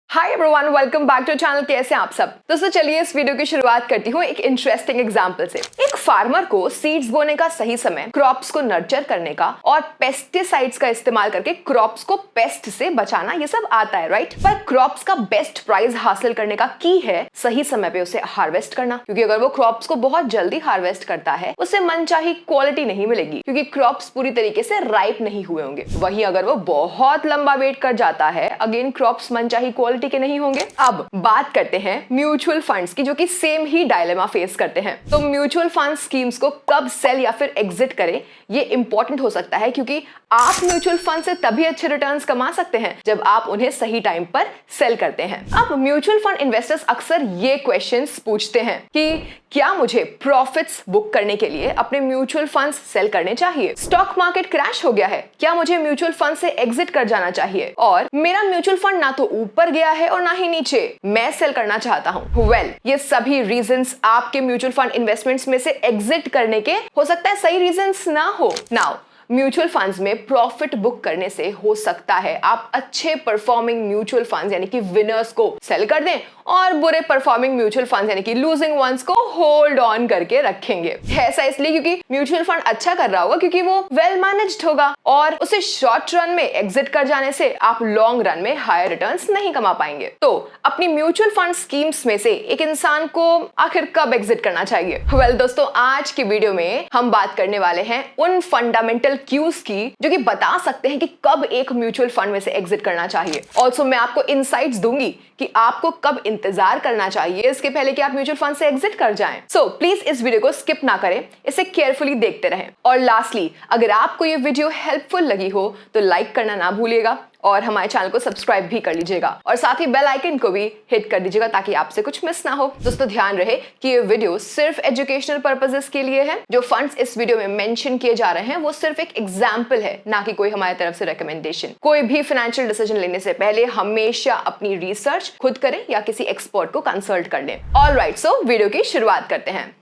Hi everyone, welcome back to channel. कैसे हैं आप सब? दोस्तों चलिए इस वीडियो की शुरुआत करती हूँ एक इंटरेस्टिंग एग्जांपल से। एक फार्मर को सीड्स बोने का सही समय, क्रॉप्स को नर्चर करने का और पेस्टिसाइड्स का इस्तेमाल करके क्रॉप्स को पेस्ट से बचाना ये सब आता है, राइट? पर क्रॉप्स का बेस्ट प्राइस हासिल करने का की है सही समय पे उसे हार्वेस्ट करना, क्योंकि अगर वो क्रॉप्स को बहुत जल्दी हार्वेस्ट करता है उसे मनचाही क्वालिटी नहीं मिलेगी, क्योंकि क्रॉप्स पूरी तरीके से राइप नहीं हुए होंगे। वहीं अगर वो बहुत लंबा वेट कर जाता है, अगेन क्रॉप्स मनचाही क्वालिटी के नहीं होंगे। अब बात करते हैं म्यूचुअल फंड्स की, जो कि सेम ही डायलेमा फेस करते हैं। तो म्यूचुअल फंड स्कीम्स को कब सेल या फिर एग्जिट करें, ये इंपॉर्टेंट हो सकता है, क्योंकि आप म्यूचुअल फंड से तभी अच्छे रिटर्न्स कमा सकते हैं जब आप उन्हें सही टाइम पर सेल करते हैं। अब म्यूचुअल फंड इन्वेस्टर्स अक्सर ये क्वेश्चंस पूछते हैं कि क्या मुझे प्रॉफिट्स बुक करने के लिए अपने म्यूचुअल फंड्स सेल करने चाहिए? स्टॉक मार्केट क्रैश हो गया है, क्या मुझे म्यूचुअल फंड से एग्जिट कर जाना चाहिए? और मेरा म्यूचुअल फंड ना तो ऊपर गया है और ना ही नीचे, मैं सेल करना चाहता हूं। ये सभी रीजंस आपके म्यूचुअल फंड इन्वेस्टमेंट्स में से एग्जिट करने के हो सकता है सही रीजंस ना हो। नाउ म्यूचुअल फंड्स में प्रॉफिट बुक करने से हो सकता है आप अच्छे परफॉर्मिंग म्यूचुअल फंड्स यानी कि विनर्स को सेल कर दें और बुरे परफॉर्मिंग म्यूचुअल फंड्स यानी कि लूजिंग वंस को होल्ड ऑन करके रखेंगे। ऐसा इसलिए क्योंकि म्यूचुअल फंड अच्छा कर रहा होगा, क्योंकि वो वेल मैनेज्ड होगा और उसे शॉर्ट रन में एग्जिट कर जाने से आप लॉन्ग रन में हायर रिटर्न्स नहीं कमा पाएंगे। तो अपनी म्यूचुअल फंड स्कीम्स में से एक इंसान को आखिर कब एग्जिट करना चाहिए? दोस्तों आज की वीडियो में हम बात करने वाले हैं उन फंडामेंटल क्यूज की जो कि बता सकते हैं कि कब एक म्यूचुअल फंड में से एग्जिट करना चाहिए। ऑल्सो मैं आपको इनसाइट्स दूंगी कि आपको कब इंतजार करना चाहिए इसके पहले कि आप म्यूचुअल फंड से एग्जिट कर जाएं। सो प्लीज इस वीडियो को स्किप ना करें, इसे केयरफुली देखते रहें। और लास्टली, अगर आपको ये वीडियो हेल्पफुल लगी हो तो लाइक करना ना भूलिएगा और हमारे चैनल को सब्सक्राइब भी कर लीजिएगा और साथ ही बेल आइकन को भी हिट कर दीजिएगा ताकि आपसे कुछ मिस ना हो। दोस्तों ध्यान रहे कि ये वीडियो सिर्फ एजुकेशनल पर्पसेस के लिए है। जो फंड्स इस वीडियो में मेंशन किए जा रहे हैं वो सिर्फ एक एग्जांपल है, ना कि कोई हमारी तरफ से रिकमेंडेशन। कोई भी फाइनेंशियल डिसीजन लेने से पहले हमेशा अपनी रिसर्च खुद करें या किसी एक्सपर्ट को कंसल्ट कर लें। ऑलराइट, सो वीडियो की शुरुआत करते हैं।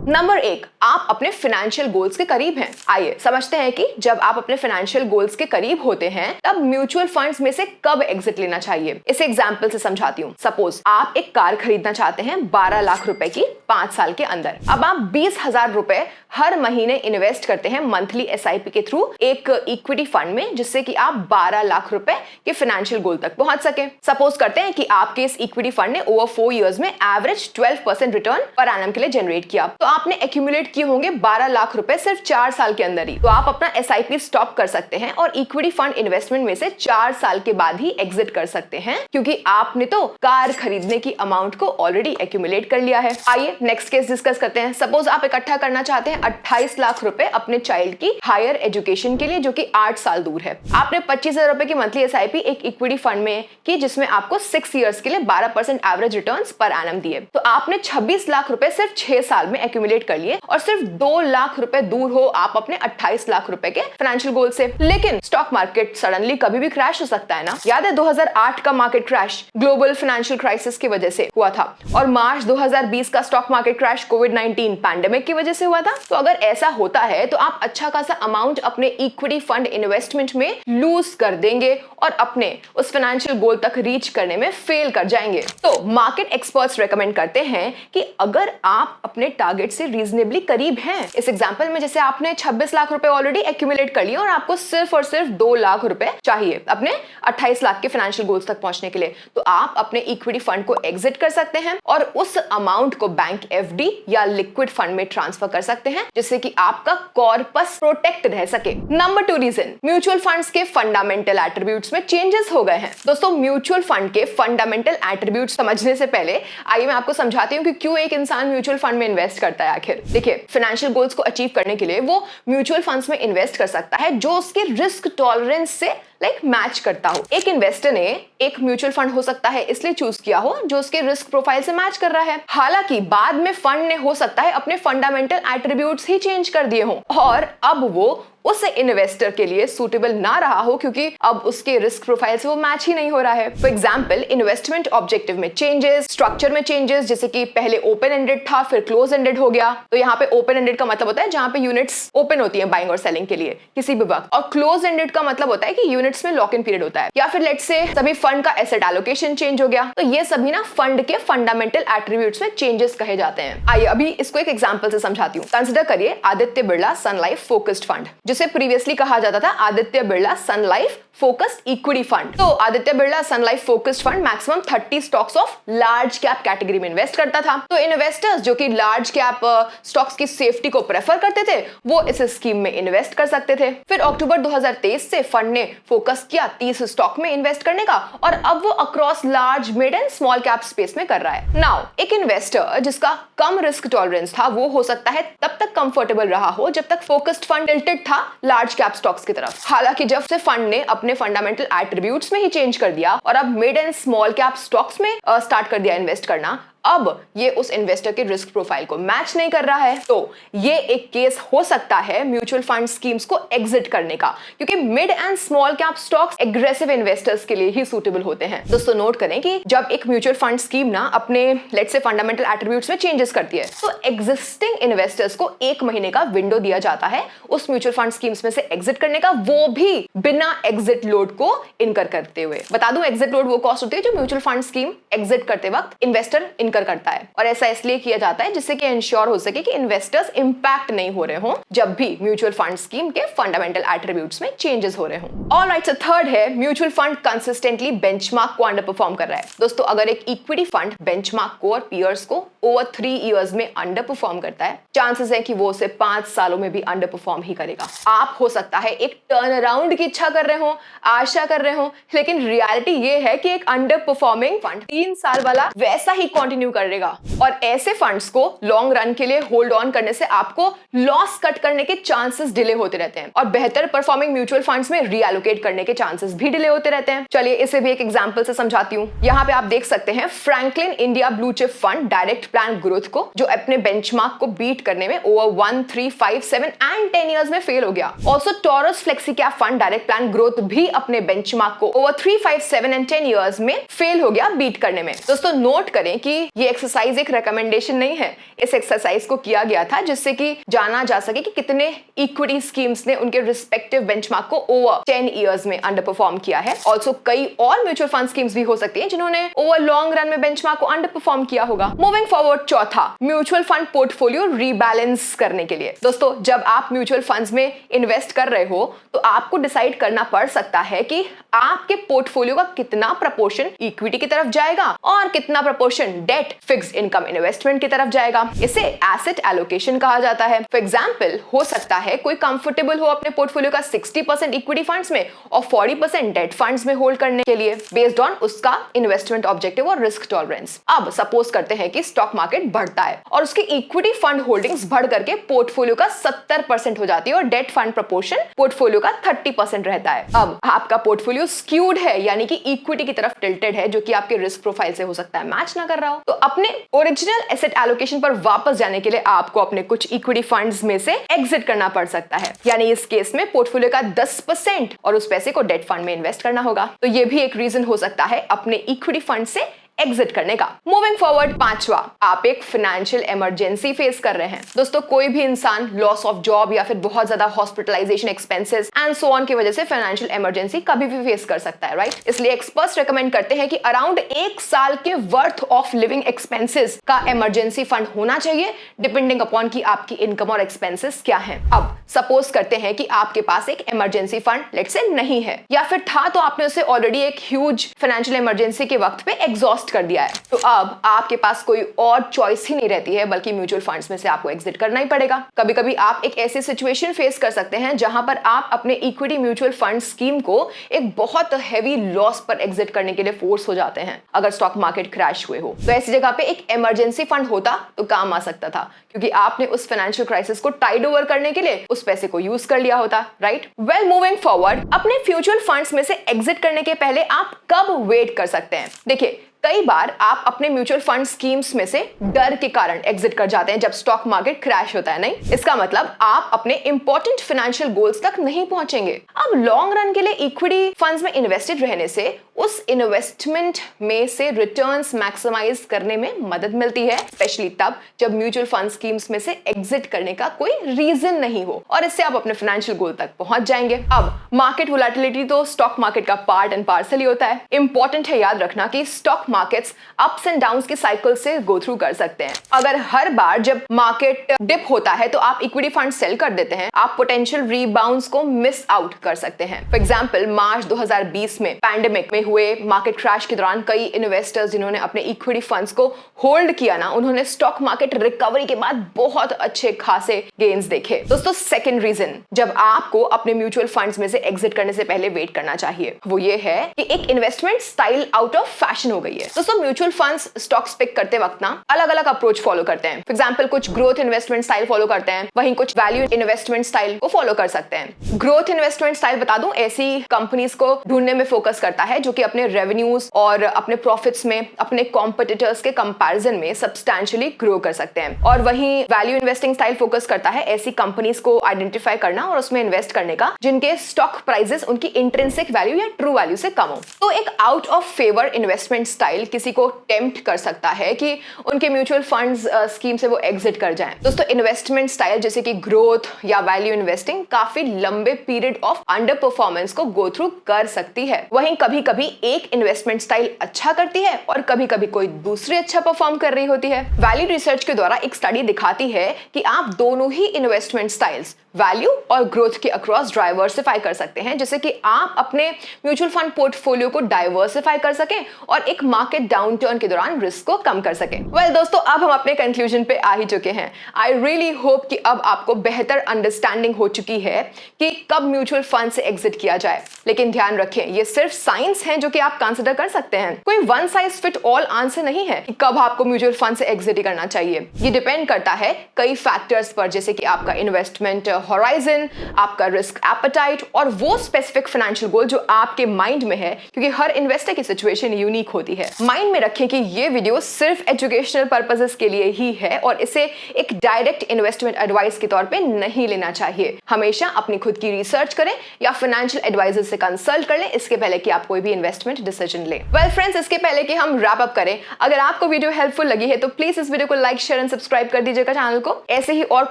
नंबर 1, आप अपने फाइनेंशियल गोल्स के करीब हैं। आइए समझते हैं कि जब आप अपने फाइनेंशियल गोल्स के करीब होते हैं तब म्यूचुअल फंड्स में से कब एग्जिट लेना चाहिए। इसे एग्जांपल से समझाती हूँ। सपोज आप एक कार खरीदना चाहते हैं 12 लाख रुपए की 5 साल के अंदर। अब आप 20,000 रुपए हर महीने इन्वेस्ट करते हैं मंथली SIP के थ्रू एक इक्विटी फंड में, जिससे कि आप 12 लाख रुपए के फाइनेंशियल गोल तक पहुंच सके। सपोज करते हैं कि आपके इस इक्विटी फंड ने ओवर 4 इयर्स में एवरेज 12% रिटर्न पर एनम के लिए जनरेट किया, तो आपने एक्यूमुलेट किए होंगे 12 लाख रुपए सिर्फ 4 साल के अंदर ही। तो आप अपना SIP स्टॉप कर सकते हैं और इक्विटी फंड इन्वेस्टमेंट में से 4 साल के बाद ही एग्जिट कर सकते हैं, क्योंकि आपने तो कार खरीदने की अमाउंट को ऑलरेडी एक्यूमुलेट कर लिया है। आइए नेक्स्ट केस डिस्कस करते हैं। सपोज आप इकट्ठा करना चाहते हैं 28 लाख रुपए अपने चाइल्ड की हायर एजुकेशन के लिए, जो कि 8 साल दूर है। आपने 25,000 रुपए की मंथली SIP एक इक्विटी फंड में की, जिसमें आपको 6 इयर्स के लिए 12% एवरेज रिटर्न्स पर एनम दिए। तो आपने 26 लाख रुपए सिर्फ 6 साल में एक्यूमुलेट कर लिए और सिर्फ 2 लाख रुपए दूर हो आप अपने 28 लाख रुपए के फाइनेंशियल गोल से। लेकिन स्टॉक मार्केट सडनली कभी भी क्रैश हो सकता है ना। याद है 2008 का market crash global financial crisis की वजह से हुआ था, और मार्च 2020 का स्टॉक मार्केट क्रैश कोविड-19 पैंडेमिक की वजह से हुआ था। तो अगर ऐसा होता है तो आप अच्छा खासा अमाउंट अपने इक्विटी फंड इन्वेस्टमेंट में लूज कर देंगे और अपने उस फाइनेंशियल गोल तक रीच करने में फेल कर जाएंगे। तो मार्केट एक्सपर्ट्स रेकमेंड करते हैं कि अगर आप अपने टारगेट से रीजनेबली करीब हैं, इस एग्जांपल में जैसे आपने 26 लाख रुपए ऑलरेडी एक्यूमुलेट कर लिए और आपको सिर्फ और सिर्फ 2 लाख रुपए चाहिए अपने 28 लाख के फाइनेंशियल गोल्स तक पहुंचने के लिए, तो आप अपने इक्विटी फंड को एग्जिट कर सकते हैं और उस अमाउंट को बैंक FD या लिक्विड फंड में ट्रांसफर कर सकते हैं, जिससे कि आपका कॉर्पस प्रोटेक्ट रह सके। नंबर 2 रीजन, म्यूचुअल फंड्स के फंडामेंटल एट्रीब्यूट्स में चेंजेस हो गए हैं। दोस्तों म्यूचुअल फंड के फंडामेंटल एट्रीब्यूट्स समझने से पहले आइए मैं आपको समझाती हूँ कि क्यों एक इंसान म्यूचुअल फंड में इन्वेस्ट करता है। आखिर देखिए, फाइनेंशियल गोल्स को अचीव करने के लिए वो म्यूचुअल फंड्स में इन्वेस्ट कर सकता है जो उसके रिस्क टॉलरेंस से लाइक मैच करता हो। एक इन्वेस्टर ने एक म्यूचुअल फंड हो सकता है इसलिए चूज किया हो जो उसके रिस्क प्रोफाइल से मैच कर रहा है, हालांकि बाद में फंड ने हो सकता है अपने फंडामेंटल एट्रीब्यूट्स ही चेंज कर दिए हो और अब वो उस इन्वेस्टर के लिए सूटेबल ना रहा हो क्योंकि अब उसके रिस्क प्रोफाइल से वो मैच ही नहीं हो रहा है। फॉर एग्जांपल, इन्वेस्टमेंट ऑब्जेक्टिव में चेंजेस, स्ट्रक्चर में चेंजेस, जैसे कि पहले ओपन एंडेड था फिर क्लोज एंडेड हो गया। तो यहाँ पे ओपन एंडेड का मतलब होता है जहां पे यूनिट्स ओपन होती है बाइंग और सेलिंग के लिए किसी भी वक्त, और क्लोज एंडेड का मतलब होता है कि यूनिट्स में लॉक इन पीरियड होता है। या फिर लेट्स से सभी फंड का एसेट एलोकेशन चेंज हो गया। तो ये सभी ना फंड के फंडामेंटल एट्रीब्यूट्स में चेंजेस कहे जाते हैं। आइए अभी इसको एक एग्जांपल से समझाती हूँ। कंसिडर करिए Aditya Birla Sun Life focused fund, जिसे प्रीवियसली कहा जाता था Aditya Birla Sun Life focused equity fund. तो Aditya Birla Sun Life focused fund maximum 30 stocks of large cap category में इन्वेस्ट करता था। तो इन्वेस्टर्स जो कि लार्ज कैप स्टॉक्स की सेफ्टी को प्रेफर करते थे वो इस स्कीम में इन्वेस्ट कर सकते थे। फिर अक्टूबर 2023 से फंड ने फोकस किया 30 स्टॉक में इन्वेस्ट करने का और अब वो across large, mid and small cap space में कर रहा है। नाउ एक इन्वेस्टर जिसका कम रिस्क टॉलरेंस था वो हो सकता है तब तक कंफर्टेबल रहा हो जब तक फोकस्ड फंड टिल्टेड था लार्ज कैप स्टॉक्स की तरफ। हालांकि जब से फंड ने अपने फंडामेंटल एट्रीब्यूट्स में ही चेंज कर दिया और अब mid and small cap stocks में स्टार्ट कर दिया इन्वेस्ट करना, अब ये उस इन्वेस्टर के रिस्क प्रोफाइल को मैच नहीं कर रहा है। तो ये एक केस हो सकता है म्यूचुअल फंड स्कीम्स को एग्जिट करने का, क्योंकि mid and small cap stocks aggressive investors के लिए ही सूटेबल होते हैं। दोस्तों नोट करें कि जब एक म्यूचुअल फंड स्कीम ना अपने लेट्स से फंडामेंटल एट्रीब्यूट्स में चेंजेस करती है तो एग्जिस्टिंग इन्वेस्टर्स को 1 महीने का विंडो दिया जाता है उस म्यूचुअल फंड स्कीम्स में से एग्जिट करने का, वो भी बिना एग्जिट लोड को इनकर करते हुए। बता दूं, एग्जिट लोड वो कॉस्ट होती है जो म्यूचुअल फंड स्कीम एग्जिट करते वक्त इन्वेस्टर करता है, और ऐसा इसलिए किया जाता है जिससे कि इंश्योर हो सके कि इन्वेस्टर्स इंपैक्ट नहीं हो रहे हों जब भी म्यूचुअल फंड स्कीम के फंडामेंटल एट्रीब्यूट्स में चेंजेस हो रहे हों। ऑलराइट, सो थर्ड है म्यूचुअल फंड कंसिस्टेंटली बेंचमार्क को अंडर परफॉर्म कर रहा है। दोस्तों अगर एक इक्विटी फंड बेंचमार्क को और पीयर्स को ओवर 3 इयर्स में अंडर परफॉर्म करता है, चांसेस है कि वो उसे 5 सालों में भी अंडर परफॉर्म ही करेगा। आप हो सकता है एक टर्न अराउंड की इच्छा कर रहे हो, आशा कर रहे हो, लेकिन रियलिटी ये है कि एक अंडर परफॉर्मिंग फंड 3 साल वाला वैसा ही कंटिन्यू करेगा, और ऐसे फंड्स को लॉन्ग रन के लिए होल्ड ऑन करने से आपको लॉस कट करने के चांसेस डिले होते रहते हैं और बेहतर परफॉर्मिंग म्यूचुअल फंड्स में रीएलोकेट करने के चांसेस भी डिले होते रहते हैं। चलिए इसे भी एक एग्जांपल से समझाती हूँ। यहाँ पे आप देख सकते हैं Franklin India blue chip fund direct plan growth को, जो अपने बेंचमार्क को बीट करने में ओवर 1, 3, 5, 7 एंड 10 इयर्स में फेल हो गया। Also taurus flexi cap fund direct plan growth भी अपने बेंचमार्क को ओवर 3, 5, 7 एंड 10 इयर्स में फेल हो गया बीट करने में। दोस्तों नोट करें कि ये एक्सरसाइज एक रिकमेंडेशन नहीं है, इस एक्सरसाइज को किया गया था जिससे कि जाना जा सके कि कितने इक्विटी स्कीम्स ने उनके रिस्पेक्टिव बेंचमार्क को ओवर 10 इयर्स में अंडर परफॉर्म किया है। ऑल्सो कई और म्यूचुअल फंड स्कीम्स भी हो सकती हैं जिन्होंने ओवर लॉन्ग रन में बेंचमार्क को अंडर परफॉर्म किया होगा। मूविंग फॉरवर्ड, चौथा म्यूचुअल फंड पोर्टफोलियो रीबैलेंस करने के लिए। दोस्तों जब आप म्यूचुअल फंड्स में इन्वेस्ट कर रहे हो तो आपको डिसाइड करना पड़ सकता है कि आपके पोर्टफोलियो का कितना प्रपोर्शन इक्विटी की तरफ जाएगा और कितना proportion debt, fixed income investment की तरफ जाएगा। इसे एसेट एलोकेशन कहा जाता है। फॉर एग्जांपल, हो सकता है कोई कंफर्टेबल हो अपने पोर्टफोलियो का 60% इक्विटी फंड्स में और 40% डेट फंड्स में होल्ड करने के लिए बेस्ड ऑन उसका इन्वेस्टमेंट ऑब्जेक्टिव और रिस्क टॉलरेंस। अब सपोज करते हैं कि स्टॉक मार्केट बढ़ता है और उसकी इक्विटी फंड होल्डिंग्स बढ़ करके पोर्टफोलियो का 70% हो जाती है और डेट फंड प्रपोर्शन पोर्टफोलियो का 30% रहता है। अब आपका पोर्टफोलियो स्क्यूड है, यानी कि इक्विटी की तरफ टिल्टेड है, जो कि आपके रिस्क प्रोफाइल से हो सकता है मैच ना कर रहा हो। तो अपने ओरिजिनल एसेट एलोकेशन पर वापस जाने के लिए आपको अपने कुछ इक्विटी फंड्स में से एग्जिट करना पड़ सकता है, यानी इस केस में पोर्टफोलियो का 10% और उस पैसे को डेट फंड में इन्वेस्ट करना होगा। तो ये भी एक रीजन हो सकता है अपने इक्विटी फंड से एग्जिट करने का। मूविंग फॉरवर्ड, पांचवा, आप एक फाइनेंशियल इमरजेंसी फेस कर रहे हैं। दोस्तों कोई भी इंसान लॉस ऑफ जॉब या फिर बहुत ज्यादा hospitalization expenses and so on की वजह से फाइनेंशियल इमरजेंसी कभी भी फेस कर सकता है, राइट? इसलिए एक्सपर्ट्स रेकमेंड करते हैं कि अराउंड 1 साल के वर्थ ऑफ लिविंग एक्सपेंसेस का इमरजेंसी फंड होना चाहिए, डिपेंडिंग अपॉन कि आपकी इनकम और एक्सपेंसेस क्या है। अब सपोज करते हैं कि आपके पास एक इमरजेंसी फंड लेट्स से नहीं है, या फिर था तो आपने उसे ऑलरेडी एक ह्यूज फाइनेंशियल इमरजेंसी के वक्त पे एग्जॉस्ट कर दिया है। तो अब आपके पास कोई और चॉइस ही नहीं रहती है, बल्कि म्यूचुअल फंड्स में से आपको एग्जिट करना ही पड़ेगा। कभी कभी आप एक ऐसी सिचुएशन फेस कर सकते हैं जहां पर आप अपने इक्विटी म्यूचुअल फंड स्कीम को एक बहुत हैवी लॉस पर एग्जिट करने के लिए फोर्स हो जाते हैं अगर स्टॉक मार्केट क्रैश हुए हो। तो ऐसी जगह पे एक इमरजेंसी फंड होता तो काम आ सकता था, क्योंकि आपने उस फाइनेंशियल क्राइसिस को टाइड ओवर करने के लिए उस उस पैसे को यूज कर लिया होता, राइट? वेल, मूविंग फॉरवर्ड, अपने म्यूचुअल फंड्स में से एग्जिट करने के पहले आप कब वेट कर सकते हैं? देखिए, कई बार आप अपने म्यूचुअल फंड स्कीम्स में से डर के कारण एग्जिट कर जाते हैं जब स्टॉक मार्केट क्रैश होता है। नहीं, इसका मतलब आप अपने इंपॉर्टेंट फाइनेंशियल गोल्स तक नहीं पहुंचेंगे। अब लॉन्ग रन के लिए इक्विटी फंड्स में इन्वेस्टेड रहने से उस इन्वेस्टमेंट में से रिटर्न्स मैक्सिमाइज करने में मदद मिलती है, स्पेशली तब जब म्यूचुअल फंड स्कीम्स में से एग्जिट करने का कोई रीजन नहीं हो, और इससे आप अपने फाइनेंशियल गोल तक पहुंच जाएंगे। अब मार्केट वोलेटिलिटी तो स्टॉक मार्केट का पार्ट एंड पार्सल ही होता है। इंपॉर्टेंट है याद रखना कि stock markets ups and downs के साइकिल से गो थ्रू कर सकते हैं। अगर हर बार जब मार्केट डिप होता है तो आप इक्विटी फंड सेल कर देते हैं, आप पोटेंशियल रीबाउंड्स को मिस आउट कर सकते हैं। फॉर एग्जांपल, मार्च 2020 में पैंडेमिक में हुए मार्केट क्रैश के दौरान कई इन्वेस्टर्स जिन्होंने अपने इक्विटी फंड्स को होल्ड किया ना, उन्होंने स्टॉक मार्केट रिकवरी के बाद बहुत अच्छे खासे गेन्स देखे। दोस्तों, सेकंड रीजन जब आपको अपने म्यूचुअल फंड्स में से एग्जिट करने से पहले वेट करना चाहिए, वो ये है कि एक investment style out of fashion हो गई है। दोस्तों, म्यूचुअल फंड्स स्टॉक्स पिक करते वक्त ना अलग अलग अप्रोच फॉलो करते हैं। फॉर एग्जांपल, कुछ ग्रोथ इन्वेस्टमेंट स्टाइल फॉलो करते हैं, वहीं कुछ वैल्यू इन्वेस्टमेंट स्टाइल को फॉलो कर सकते हैं। ग्रोथ इन्वेस्टमेंट स्टाइल बता दूं, ऐसी कंपनीज को ढूंढने में फोकस करता है जो कि अपने रेवेन्यूज और अपने प्रॉफिट्स में अपने कॉम्पिटिटर्स के कंपैरिजन में सब्सटैंशियली ग्रो कर सकते हैं। और वहीं वैल्यू इन्वेस्टिंग स्टाइल फोकस करता है ऐसी कंपनीज को आइडेंटिफाई करना और उसमें इन्वेस्ट करने का जिनके स्टॉक प्राइसेस उनकी इंट्रिंसिक वैल्यू या ट्रू वैल्यू से कम हो। तो एक out of favour investment style किसी को टेम्प्ट कर सकता है कि उनके म्यूचुअल फंड्स स्कीम से वो एग्जिट कर जाएं। दोस्तों, इन्वेस्टमेंट स्टाइल जैसे कि ग्रोथ या वैल्यू इन्वेस्टिंग काफी लंबे पीरियड ऑफ अंडर परफॉर्मेंस को गो थ्रू कर सकती है। वहीं कभी कभी एक इन्वेस्टमेंट स्टाइल अच्छा करती है और कभी कभी कोई दूसरी अच्छा परफॉर्म कर रही होती है। वैल्यू रिसर्च के द्वारा एक स्टडी दिखाती है कि आप दोनों ही इन्वेस्टमेंट स्टाइल्स वैल्यू और ग्रोथ के अक्रॉस डाइवर्सिफाई कर सकते हैं, जैसे कि आप अपने म्यूचुअल फंड पोर्टफोलियो को डाइवर्सिफाई कर सकें और एक मार्केट डाउनटर्न के दौरान रिस्क को कम कर सकें। वेल दोस्तों, अब हम अपने कंक्लूजन पे आ ही चुके हैं। आई रियली होप कि अब आपको बेहतर अंडरस्टैंडिंग हो चुकी है कि कब म्यूचुअल फंड से एग्जिट किया जाए। लेकिन ध्यान रखें, ये सिर्फ साइंस है जो कि आप कंसिडर कर सकते हैं। कोई one size fit all answer नहीं है कि कब आपको म्यूचुअल फंड से एग्जिट करना चाहिए। ये डिपेंड करता है कई फैक्टर्स पर, जैसे कि आपका इन्वेस्टमेंट होराइजन, आपका रिस्क एपेटाइट और वो स्पेसिफिक फाइनेंशियल गोल जो आपके माइंड में है, क्योंकि हर इन्वेस्टर की सिचुएशन यूनिक होती है। माइंड में रखें कि ये वीडियो सिर्फ एजुकेशनल पर्पसेस के लिए ही है और इसे एक डायरेक्ट इन्वेस्टमेंट एडवाइस के तौर पे नहीं लेना चाहिए। हमेशा अपनी खुद की रिसर्च करें या फाइनेंशियल एडवाइजर से कंसल्ट कर लें इसके पहले कि आप कोई भी इन्वेस्टमेंट डिसीजन लें। वेल फ्रेंड्स, इसके पहले कि हम रैप अप करें, अगर आपको वीडियो हेल्पफुल लगी है तो प्लीज इस वीडियो को लाइक, शेयर एंड सब्सक्राइब कर दीजिएगा चैनल को। ऐसे ही और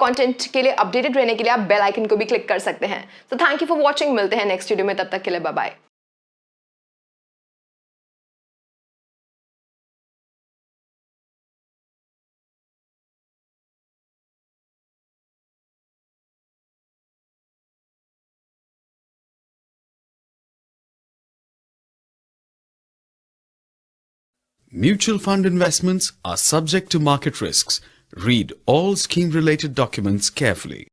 कंटेंट के लिए अपडेटेड रहने के लिए आप बेल आइकन को भी क्लिक कर सकते हैं। So thank you for watching, मिलते हैं नेक्स्ट वीडियो में, तब तक के लिए bye bye. Mutual fund investments are subject to market risks. Read all scheme-related documents carefully.